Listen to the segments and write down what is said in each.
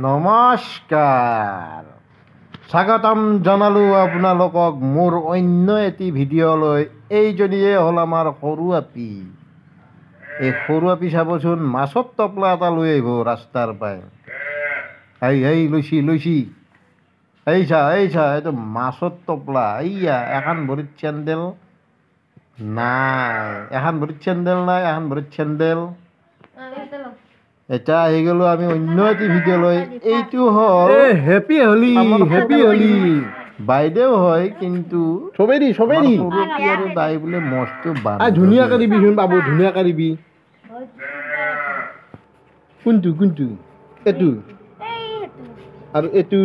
নমস্কাৰ স্বাগতম জনালোঁ আপোনালোকক মোৰ অন্য এটি ভিডিঅ'লৈ। এইজনীয়ে হ'ল আমাৰ সৰু আপী। এই সৰু আপী চাবচোন, মাছৰ টপলা এটা লৈ আহিব ৰাস্তাৰ পৰাই। লৈছি এই চা এইটো মাছৰ টপলা। এইয়া এখন ভৰিত চেণ্ডেল নাই, এখন ভৰিত চেণ্ডেল। এতিয়া আহি গ'লো আমি অন্য এটি ভিডিঅ'লৈ। এইটো হ'ল হেপী হলি বাইদেউ হয়, কিন্তু চবেই সৰু আপী আৰু তাই বোলে মস্ত ধুনীয়াকৈ দিবিচোন বাবু, ধুনীয়াকৈ দিবি। কোনটো এইটো আৰু এইটো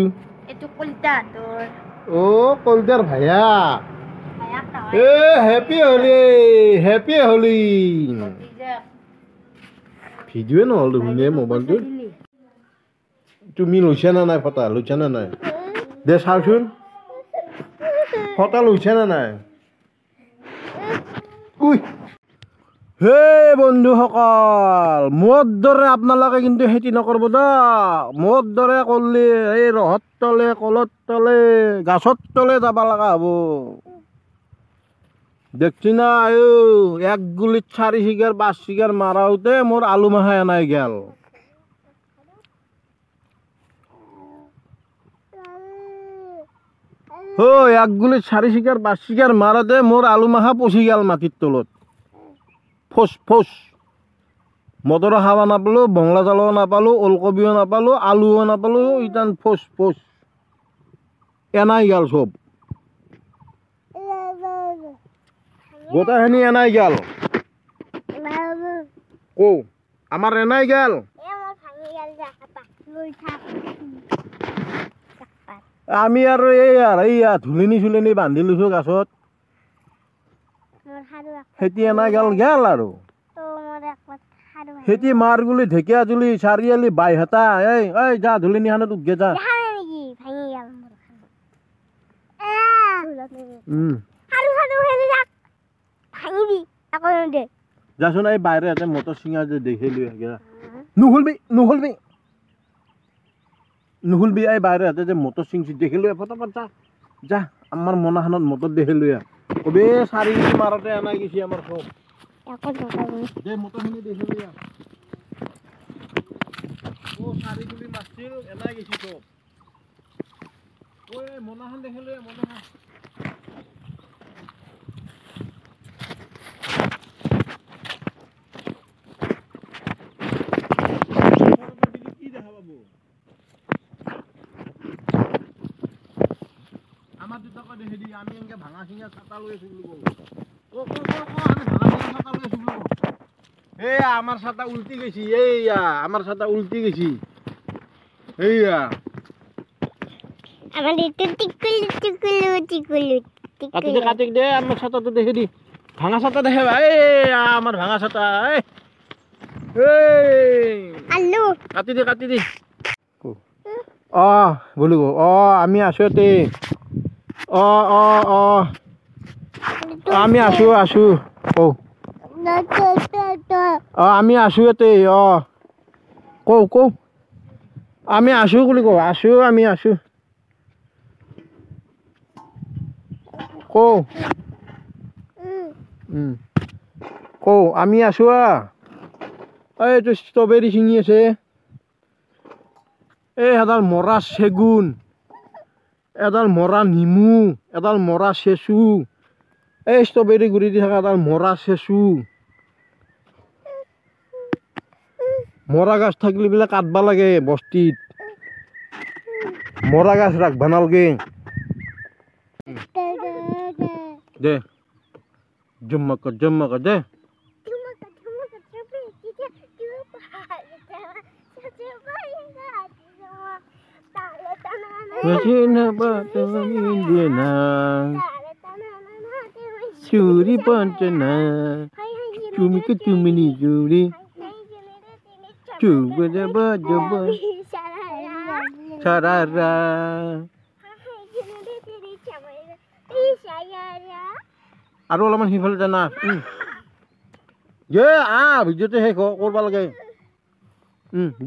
কলিতাৰ ভায়া। হেপী হলি ভিডিঅ'য়ে নহ'ল দেখোন মোবাইলটো। তুমি লৈছা নে নাই ফটা? লৈছা নে নাই দে চাওঁচোন, ফটা লৈছা নে নাই? হে বন্ধুসকল, মোৰ দৰে আপোনালোকে কিন্তু খেতি নকৰিব দা। মোৰ দৰে কৰিলে এই ৰহৰ তলে, কলৰ তলে, গাছৰ তলে যাব লগা হ'ব। দেখছি না, এক গুলিত 4 চিগাৰ 5 চিগাৰ মাৰাওঁতে মোৰ আলু মাহা এনাই গেল। এক গুলিত 4 চিগাৰ 5 চিগাৰ মাৰোঁতে মোৰ আলু মাহা পচি গেল মাটিৰ তলত। ফোচ মটৰো খাব নাপালোঁ, বঙলা চাউলো নাপালোঁ, ওলকবিও নাপালোঁ, আলুও নাপালোঁ, ইটান ফোচ এনাই গেল চব। গোটাখিনি এনাই গেল। আমাৰ এনাই গেল। আমি আৰু এইয়া ধুলিনি চুলিনি বান্ধি লৈছোঁ গাছত। খেতি এনাই গেল আৰু খেতি মাৰ গুলি ঢেকীয়া জুলি চাৰিআলি বাইহাটা। এই যা ধুলিনিখানত উঠগে যা। যাচোন এই বাহিৰে হাতে মটৰ চিঙা যে দেখিলোঁ। নুহুলবি এই বাহিৰে হাতে যে মটৰ চিঙছি দেখিলোঁ। ফটাফট যা আমাৰ মনাখানত মটৰ দেখিলোঁ। কবি 4 গুলি মাৰোঁতে এনাই গৈছে আমাৰ চব। দে মটৰখিনি দেখিলোঁ। 4 গুলি মাৰছিল, এনাই গৈছে চব। মনাখান দেখিলোঁ, মনাখান। আমাৰ দুটাকৈ দেখি দি আমি এনেকৈ ভাঙা চিঙা চাটা লৈ আছোঁ বুলি ক'লো। এইয়া আমাৰ চাটা উল্টি গৈছি। আমাৰ চাটা উল্টি গৈছি। কাটি দে আমাৰ চাটাটো দেখি দি। ভাঙা চাটা দেখে আমাৰ ভাঙা চাটা। কাটি দি। বুলি আমি আছোঁ ইয়াতে। আমি আছোঁ আমি আছোঁ ইয়াতে। কওঁ আমি আছোঁ বুলি কওঁ। আমি আছোঁ। কওঁ আমি আছোঁ। এইটো ষ্ট্ৰবেৰী ছিঙি আছে। এডাল মৰা চেগুন, এডাল মৰা নিমু, এডাল মৰা চেচু। এই ষ্ট্ৰবেৰী গুৰি দি থকা এডাল মৰা চেচু। মৰা গাছ থাকিলে বোলে কাটবা লাগে বস্তিত। মৰা গাছ ৰাখবা নালগে। দে জম্মা দে। Curi pancana, cumi ke cumi ni curi, coba coba, sarara. Aduh laman hifal jana. Ye, video tu he korban lagi.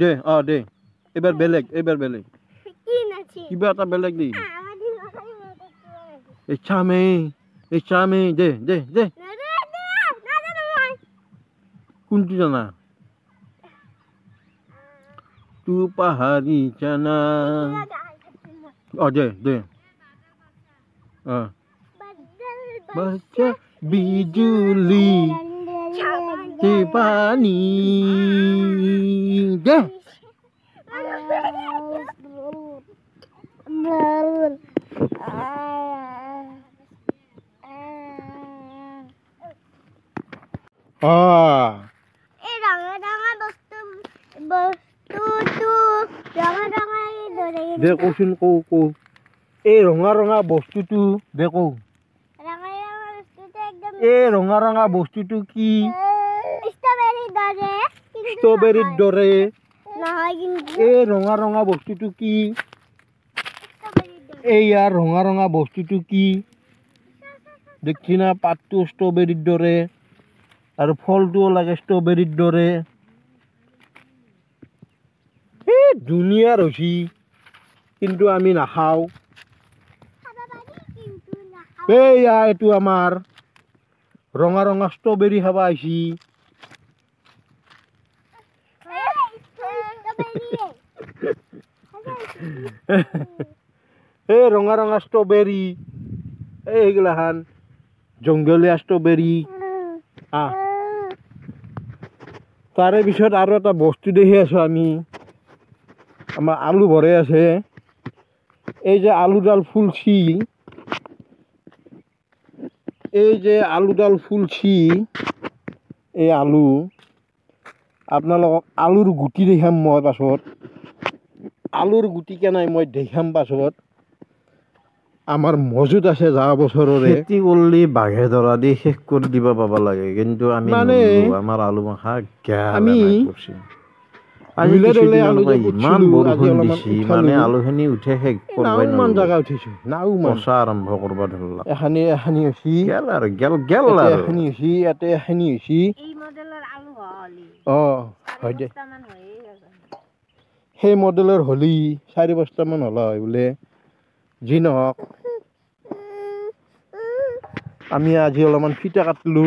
Deh. এবাৰ বেলেগ কি নাছি কিবা এটা বেলেগ দি আমাদি লগাই মতে এই চামে দে না মই কোনটো জানা তু পাহাড়ি জানা দে বাচ্চা বিজুলি পানি দে এই রঙা রঙা বস্তুটো রঙা রঙা দৰে দে কচোন কৌ এই ৰঙা বস্তুটো দে কৌ ৰঙা ৰঙা বস্তুটো একদম এই ৰঙা বস্তুটো কি স্ট্ৰবেৰিৰ ষ্ট্ৰবেৰীৰ দৰে দৰে নহয় কিন্তু এই ৰঙা বস্তুটো কি স্ট্ৰবেৰিৰ দৰে এইয়া ৰঙা বস্তুটো কি দেখছি না পাতটো ষ্ট্ৰবেৰীৰ দৰে আৰু ফলটোও লাগে ষ্ট্ৰবেৰীৰ দৰে এই দুনিয়াৰ হৈছি কিন্তু আমি নাখাওঁ খাবা পাৰি কিন্তু নাখাওঁ এইয়া এইটো আমাৰ ৰঙা ষ্ট্ৰবেৰী খাবা আহিছি এই ৰঙা ষ্ট্ৰবেৰী এইগিলাখান জংঘলীয়া ষ্ট্ৰবেৰী তাৰে পিছত আৰু এটা বস্তু দেখি আছো আমি আমাৰ আলু ভৰাই আছে এই যে আলুডাল ফুলছি এই আলু আপোনালোকক আলুৰ গুটি দেখাম মই পাছত আলুৰ গুটি কেনাই মই দেখাম পাছত আমাৰ মজুত আছে যোৱা বছৰৰে খেতি কৰিলে বাঘে ধৰা দি শেষ কৰি দিব পাব লাগে কিন্তু আমি মানে আমাৰ আলু মাখা আমি ইমান বৰষুণ দিছি মানে আলুখিনি উঠে শেষ কৰিব জাগা উঠিছো পচা আৰম্ভ কৰিব ধৰিলা এখানি হৈছি গেল এখানি হৈছি ইয়াতে এখানি হৈছি এই মডেলৰ আলু হলি হয় দে বস্তামান হৈয়ে আছে সেই মডেলৰ হলি 4-5টা মান হল হয় বোলে যি নহওক আমি আজি অলপমান ফিটা কাটলো